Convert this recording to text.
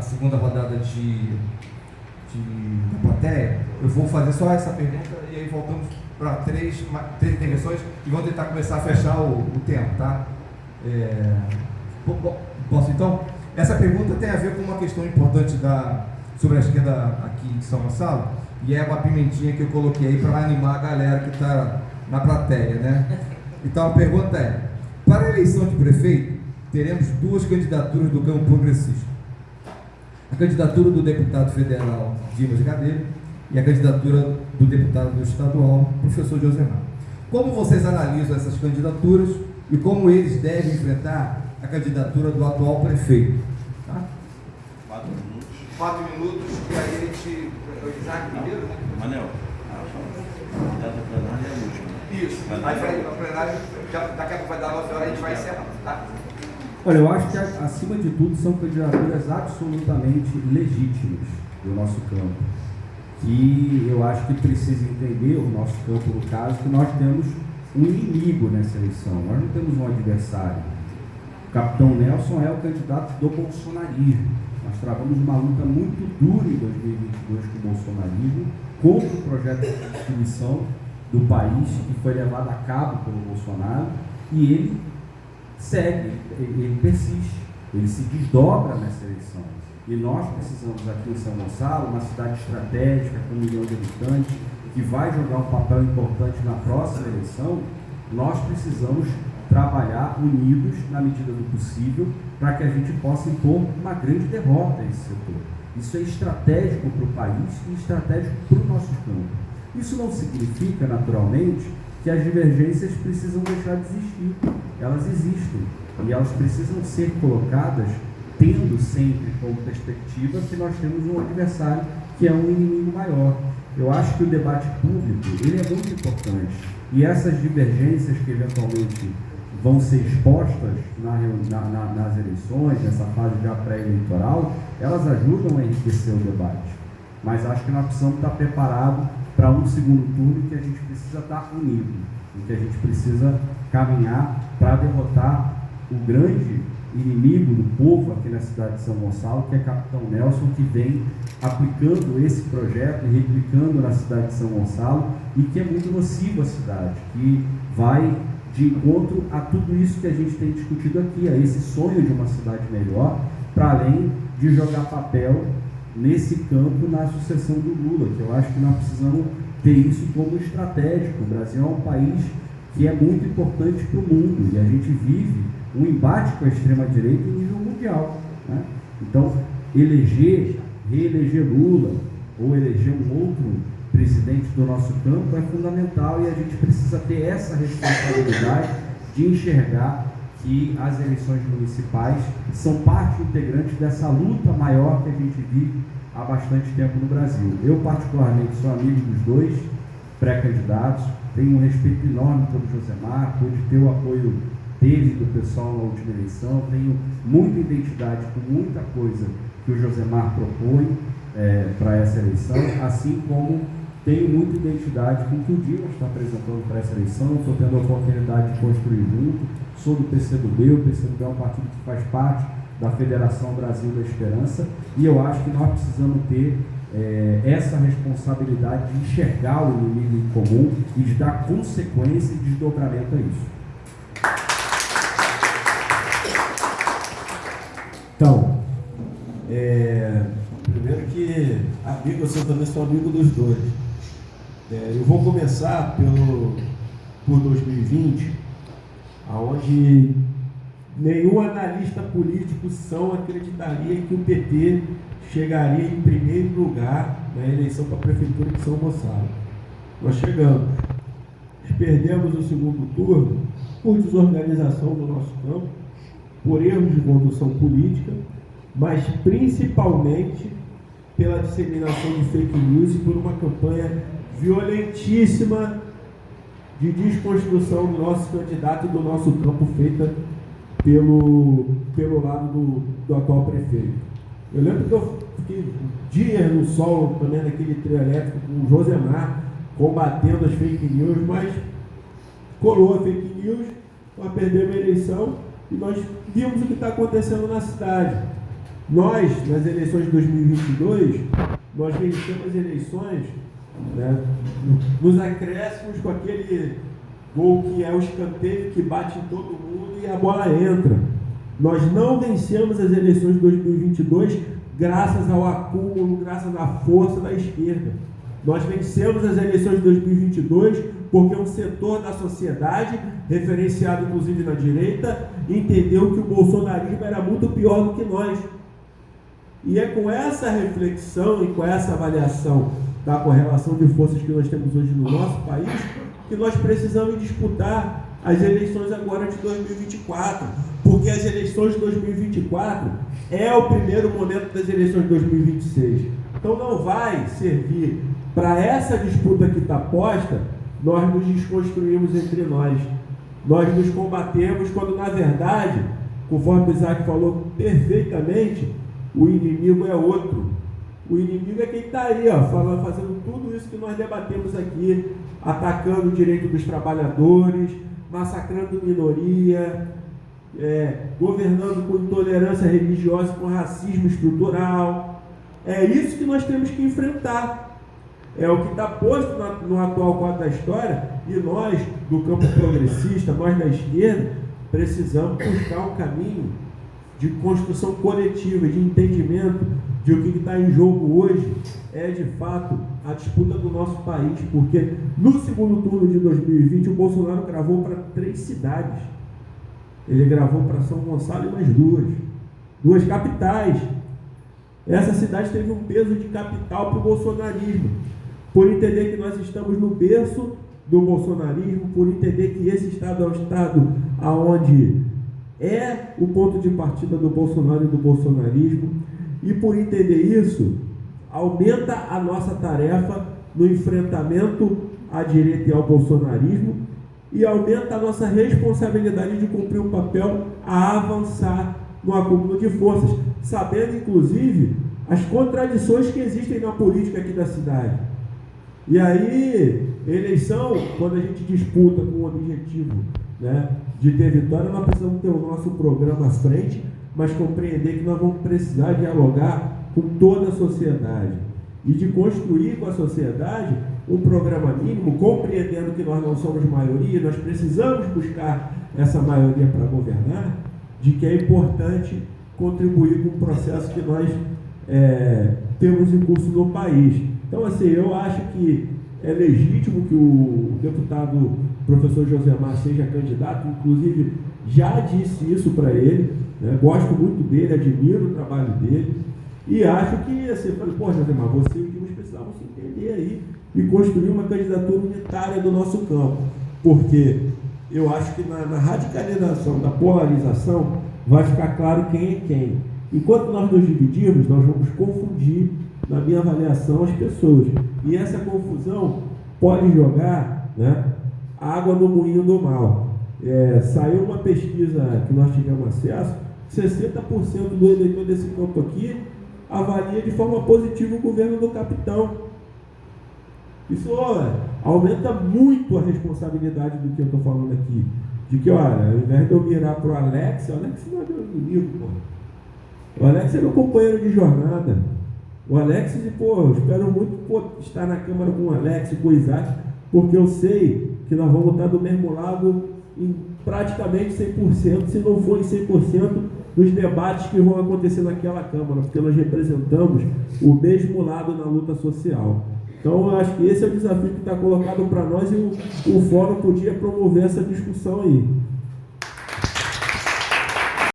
a segunda rodada de plateia, eu vou fazer só essa pergunta e aí voltamos para três intervenções e vamos tentar começar a fechar o tempo, tá? Posso então? Essa pergunta tem a ver com uma questão importante sobre a esquerda aqui em São Gonçalo, e é uma pimentinha que eu coloquei aí para animar a galera que está na plateia, né? Então a pergunta é: para a eleição de prefeito, teremos duas candidaturas do campo progressista. A candidatura do deputado federal Dimas Gadelha e a candidatura do deputado estadual, professor Josemar. Como vocês analisam essas candidaturas e como eles devem enfrentar a candidatura do atual prefeito? Tá? 4 minutos. 4 minutos, e aí a gente... Isaac primeiro, né? Manel, a data plenária é a última. Isso. Aí vai a plenária, daqui a pouco vai dar 9 horas, a gente vai encerrar, tá? Olha, eu acho que, acima de tudo, são candidaturas absolutamente legítimas do nosso campo. Que eu acho que precisa entender, o nosso campo, no caso, que nós temos um inimigo nessa eleição. Nós não temos um adversário. O capitão Nelson é o candidato do bolsonarismo. Nós travamos uma luta muito dura em 2022 com o bolsonarismo, contra o projeto de constituição do país, que foi levado a cabo pelo Bolsonaro, e ele segue, ele persiste, ele se desdobra nessa eleição. E nós precisamos aqui em São Gonçalo, uma cidade estratégica com 1 milhão de habitantes, que vai jogar um papel importante na próxima eleição. Nós precisamos trabalhar unidos na medida do possível para que a gente possa impor uma grande derrota a esse setor. Isso é estratégico para o país e estratégico para o nosso campo. Isso não significa, naturalmente, que as divergências precisam deixar de existir. Elas existem e elas precisam ser colocadas tendo sempre como perspectiva que nós temos um adversário que é um inimigo maior. Eu acho que o debate público ele é muito importante e essas divergências que eventualmente vão ser expostas nas eleições, nessa fase já pré-eleitoral, elas ajudam a enriquecer o debate. Mas acho que nós precisamos estar preparados para um segundo turno em que a gente precisa estar unido, em que a gente precisa caminhar para derrotar o grande inimigo do povo aqui na cidade de São Gonçalo, que é Capitão Nelson, que vem aplicando esse projeto e replicando na cidade de São Gonçalo e que é muito nocivo à cidade, que vai de encontro a tudo isso que a gente tem discutido aqui, a esse sonho de uma cidade melhor, para além de jogar papel nesse campo na sucessão do Lula, que eu acho que nós precisamos ter isso como estratégico. O Brasil é um país que é muito importante para o mundo e a gente vive um embate com a extrema-direita em nível mundial, né? Então, reeleger Lula ou eleger um outro presidente do nosso campo é fundamental e a gente precisa ter essa responsabilidade de enxergar que as eleições municipais são parte integrante dessa luta maior que a gente vive há bastante tempo no Brasil. Eu, particularmente, sou amigo dos dois pré-candidatos, tenho um respeito enorme pelo Josemar, pude ter o apoio dele, do pessoal na última eleição, tenho muita identidade com muita coisa que o Josemar propõe para essa eleição, assim como tenho muita identidade com o que o Dimas está apresentando para essa eleição, estou tendo a oportunidade de construir junto, sou do PCdoB, o PCdoB é um partido que faz parte da Federação Brasil da Esperança, e eu acho que nós precisamos ter essa responsabilidade de enxergar o inimigo em comum e de dar consequência e desdobramento a isso. Então, primeiro que amigo, eu também sou amigo dos dois. Eu vou começar por 2020, onde nenhum analista político são acreditaria que o PT chegaria em primeiro lugar na eleição para a Prefeitura de São Gonçalo. Nós chegamos. Perdemos o segundo turno por desorganização do nosso campo, por erros de condução política, mas principalmente pela disseminação de fake news e por uma campanha violentíssima de desconstrução do nosso candidato e do nosso campo feita pelo lado do atual prefeito. Eu lembro que eu fiquei dias no sol também naquele trio elétrico com o Josemar combatendo as fake news, mas colou a fake news, nós perdemos a eleição e nós vimos o que está acontecendo na cidade. Nós, nas eleições de 2022, nós vencemos as eleições, né, nos acréscimos com aquele gol que é o escanteio que bate em todo mundo e a bola entra. Nós não vencemos as eleições de 2022 graças ao acúmulo, graças à força da esquerda. Nós vencemos as eleições de 2022 porque um setor da sociedade, referenciado inclusive na direita, entendeu que o bolsonarismo era muito pior do que nós. E é com essa reflexão e com essa avaliação da correlação de forças que nós temos hoje no nosso país que nós precisamos disputar as eleições agora de 2024, porque as eleições de 2024 é o primeiro momento das eleições de 2026. Então não vai servir para essa disputa que está posta, nós nos desconstruímos entre nós nos combatemos quando na verdade, conforme o Isaac falou perfeitamente, o inimigo é outro. O inimigo é quem está aí, ó, fazendo tudo isso que nós debatemos aqui, atacando o direito dos trabalhadores, massacrando minoria, governando com intolerância religiosa, com racismo estrutural. É isso que nós temos que enfrentar. É o que está posto no atual quadro da história, e nós, do campo progressista, nós da esquerda, precisamos buscar um caminho de construção coletiva, de entendimento de o que está em jogo hoje é, de fato, a disputa do nosso país, porque no segundo turno de 2020 o Bolsonaro gravou para 3 cidades. Ele gravou para São Gonçalo e mais duas capitais. Essa cidade teve um peso de capital para o bolsonarismo, por entender que nós estamos no berço do bolsonarismo, por entender que esse estado é um estado onde é o ponto de partida do Bolsonaro e do bolsonarismo, e por entender isso, aumenta a nossa tarefa no enfrentamento à direita e ao bolsonarismo, e aumenta a nossa responsabilidade de cumprir um papel a avançar no acúmulo de forças, sabendo inclusive as contradições que existem na política aqui da cidade. E aí, eleição, quando a gente disputa com o objetivo, né, de ter vitória, nós precisamos ter o nosso programa à frente, mas compreender que nós vamos precisar dialogar com toda a sociedade e de construir com a sociedade um programa mínimo, compreendendo que nós não somos maioria, nós precisamos buscar essa maioria para governar, de que é importante contribuir com o processo que nós temos em curso no país. Então, assim, eu acho que é legítimo que o deputado professor Josemar seja candidato, inclusive já disse isso para ele, né? Gosto muito dele, admiro o trabalho dele, e acho que, assim, pô, Josemar, você e o Dimas precisavam se entender aí e construir uma candidatura unitária do nosso campo, porque eu acho que na radicalização, da polarização, vai ficar claro quem é quem. Enquanto nós nos dividirmos, nós vamos confundir, na minha avaliação, as pessoas. E essa confusão pode jogar, né, água no moinho do mal. Saiu uma pesquisa que nós tivemos acesso, 60% do eleitor desse campo aqui avalia de forma positiva o governo do capitão. Isso aumenta muito a responsabilidade do que eu estou falando aqui. De que, olha, ao invés de eu mirar para o Alex não é meu inimigo, pô. O Alex é meu companheiro de jornada. O Alex, eu espero muito estar na Câmara com o Alex e com o Isaac, porque eu sei que nós vamos estar do mesmo lado em praticamente 100%, se não for em 100%, dos debates que vão acontecer naquela Câmara, porque nós representamos o mesmo lado na luta social. Então, eu acho que esse é o desafio que está colocado para nós, e o Fórum podia promover essa discussão aí.